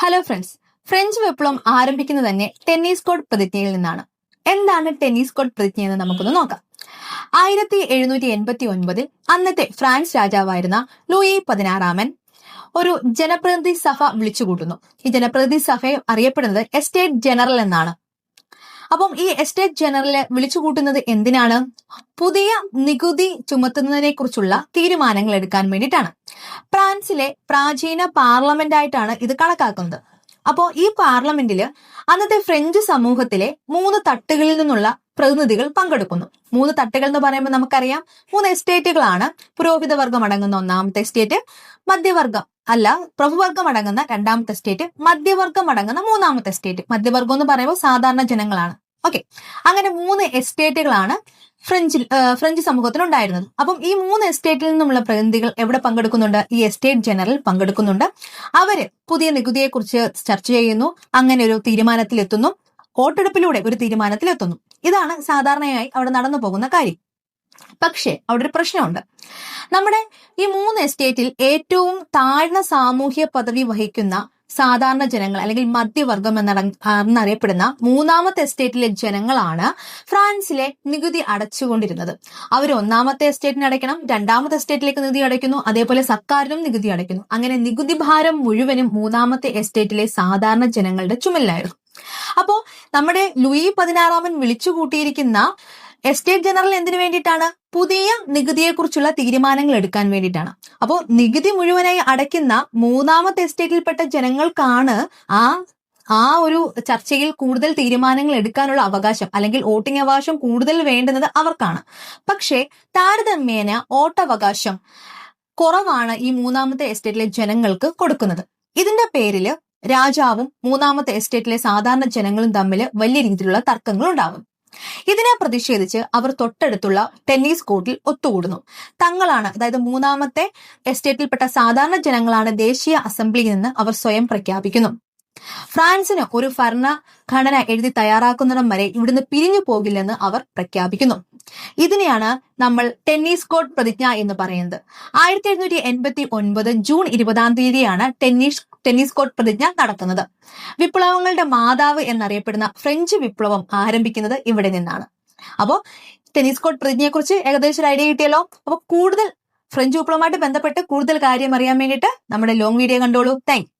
Hello friends, French വിപ്ലവം ആരംഭിക്കുന്നത് തന്നെ ടെന്നീസ് കോർട്ട് പ്രതിജ്ഞയിൽ നിന്നാണ്. എന്താണ് ടെന്നീസ് കോർട്ട് പ്രതിജ്ഞ എന്ന് നമുക്കൊന്ന് നോക്കാം. 1789 അന്നത്തെ ഫ്രാൻസ് രാജാവായിരുന്ന ലൂയി 16 ഒരു ജനപ്രതിനിധി സഭ വിളിച്ചുകൂട്ടുന്നു. ഈ ജനപ്രതിനിധി സഭ അറിയപ്പെടുന്നത് എസ്റ്റേറ്റ് ജനറൽ എന്നാണ്. അപ്പം ഈ എസ്റ്റേറ്റ് ജനറൽ വിളിച്ചുകൂട്ടുന്നത് എന്തിനാണ്? പുതിയ നികുതി ചുമത്തുന്നതിനെ കുറിച്ചുള്ള തീരുമാനങ്ങൾ എടുക്കാൻ വേണ്ടിയിട്ടാണ്. ഫ്രാൻസിലെ പ്രാചീന പാർലമെന്റ് ആയിട്ടാണ് ഇത് കണക്കാക്കുന്നത്. അപ്പോൾ ഈ പാർലമെന്റില് അന്നത്തെ ഫ്രഞ്ച് സമൂഹത്തിലെ 3 തട്ടുകളിൽ നിന്നുള്ള പ്രതിനിധികൾ പങ്കെടുക്കുന്നു. 3 തട്ടുകൾ എന്ന് പറയുമ്പോൾ നമുക്കറിയാം 3 എസ്റ്റേറ്റുകളാണ്. പുരോഹിത വർഗം അടങ്ങുന്ന 1ാമത്തെ എസ്റ്റേറ്റ്, മധ്യവർഗം അല്ല പ്രഭുവർഗം അടങ്ങുന്ന 2ാമത്തെ എസ്റ്റേറ്റ്, മധ്യവർഗം അടങ്ങുന്ന 3ാമത്തെ എസ്റ്റേറ്റ്. മധ്യവർഗം എന്ന് പറയുമ്പോൾ സാധാരണ ജനങ്ങളാണ്. ഓക്കെ, അങ്ങനെ 3 എസ്റ്റേറ്റുകളാണ് ഫ്രഞ്ച് സമൂഹത്തിൽ ഉണ്ടായിരുന്നത്. അപ്പം ഈ 3 എസ്റ്റേറ്റിൽ നിന്നുമുള്ള പ്രതിനിധികൾ എവിടെ പങ്കെടുക്കുന്നുണ്ട്? ഈ എസ്റ്റേറ്റ് ജനറൽ പങ്കെടുക്കുന്നുണ്ട്. അവര് പുതിയ നികുതിയെക്കുറിച്ച് ചർച്ച ചെയ്യുന്നു. അങ്ങനെ ഒരു തീരുമാനത്തിലെത്തുന്നു. വോട്ടെടുപ്പിലൂടെ ഒരു തീരുമാനത്തിലെത്തുന്നു. ഇതാണ് സാധാരണയായി അവിടെ നടന്നു പോകുന്ന കാര്യം. പക്ഷേ അവിടെ ഒരു പ്രശ്നമുണ്ട്. നമ്മുടെ ഈ 3 എസ്റ്റേറ്റിൽ ഏറ്റവും താഴ്ന്ന സാമൂഹ്യ പദവി വഹിക്കുന്ന സാധാരണ ജനങ്ങൾ അല്ലെങ്കിൽ മധ്യവർഗം എന്നറിയപ്പെടുന്ന 3ാമത്തെ എസ്റ്റേറ്റിലെ ജനങ്ങളാണ് ഫ്രാൻസിലെ നികുതി അടച്ചുകൊണ്ടിരുന്നത്. അവർ 1ാമത്തെ എസ്റ്റേറ്റിന് അടയ്ക്കണം, 2ാമത്തെ എസ്റ്റേറ്റിലേക്ക് നികുതി അടയ്ക്കുന്നു, അതേപോലെ സർക്കാരിനും നികുതി അടയ്ക്കുന്നു. അങ്ങനെ നികുതി ഭാരം മുഴുവനും 3ാമത്തെ എസ്റ്റേറ്റിലെ സാധാരണ ജനങ്ങളുടെ ചുമലിലായിരുന്നു. അപ്പോ നമ്മുടെ ലൂയി 16 വിളിച്ചുകൂട്ടിയിരിക്കുന്ന എസ്റ്റേറ്റ് ജനറൽ എന്തിനു വേണ്ടിയിട്ടാണ്? പുതിയ നികുതിയെക്കുറിച്ചുള്ള തീരുമാനങ്ങൾ എടുക്കാൻ വേണ്ടിയിട്ടാണ്. അപ്പോൾ നികുതി മുഴുവനായി അടയ്ക്കുന്ന 3ാമത്തെ എസ്റ്റേറ്റിൽപ്പെട്ട ജനങ്ങൾക്കാണ് ആ ഒരു ചർച്ചയിൽ കൂടുതൽ തീരുമാനങ്ങൾ എടുക്കാനുള്ള അവകാശം, അല്ലെങ്കിൽ വോട്ടിംഗ് അവകാശം കൂടുതൽ വേണ്ടുന്നത് അവർക്കാണ്. പക്ഷേ താരതമ്യേന വോട്ടവകാശം കുറവാണ് ഈ 3ാമത്തെ എസ്റ്റേറ്റിലെ ജനങ്ങൾക്ക് കൊടുക്കുന്നത്. ഇതിന്റെ പേരില് രാജാവും 3ാമത്തെ എസ്റ്റേറ്റിലെ സാധാരണ ജനങ്ങളും തമ്മിൽ വലിയ രീതിയിലുള്ള തർക്കങ്ങൾ ഉണ്ടാകും. ഇതിനെ പ്രതിഷേധിച്ച് അവർ തൊട്ടടുത്തുള്ള ടെന്നീസ് കോർട്ടിൽ ഒത്തുകൂടുന്നു. തങ്ങളാണ്, അതായത് 3ാമത്തെ എസ്റ്റേറ്റിൽപ്പെട്ട സാധാരണ ജനങ്ങളാണ് ദേശീയ അസംബ്ലിയിൽ നിന്ന് അവർ സ്വയം പ്രഖ്യാപിക്കുന്നു. ഫ്രാൻസിന് ഒരു ഭരണഘടന എഴുതി തയ്യാറാക്കുന്നിടം വരെ ഇവിടുന്ന് പിരിഞ്ഞു പോകില്ലെന്ന് അവർ പ്രഖ്യാപിക്കുന്നു. ഇതിനെയാണ് നമ്മൾ ടെന്നീസ് കോർട്ട് പ്രതിജ്ഞ എന്ന് പറയുന്നത്. 1789 ജൂൺ 20 ടെന്നീസ് കോർട്ട് പ്രതിജ്ഞ നടക്കുന്നത്. വിപ്ലവങ്ങളുടെ മാതാവ് എന്നറിയപ്പെടുന്ന ഫ്രഞ്ച് വിപ്ലവം ആരംഭിക്കുന്നത് ഇവിടെ നിന്നാണ്. അപ്പോൾ ടെന്നീസ് കോർട്ട് പ്രതിജ്ഞയെ കുറിച്ച് ഏകദേശം ഒരു ഐഡിയ കിട്ടിയല്ലോ. അപ്പോൾ കൂടുതൽ ഫ്രഞ്ച് വിപ്ലവമായിട്ട് ബന്ധപ്പെട്ട് കൂടുതൽ കാര്യം അറിയാൻ വേണ്ടിയിട്ട് നമ്മുടെ ലോങ് വീഡിയോ കണ്ടോളൂ. താങ്ക്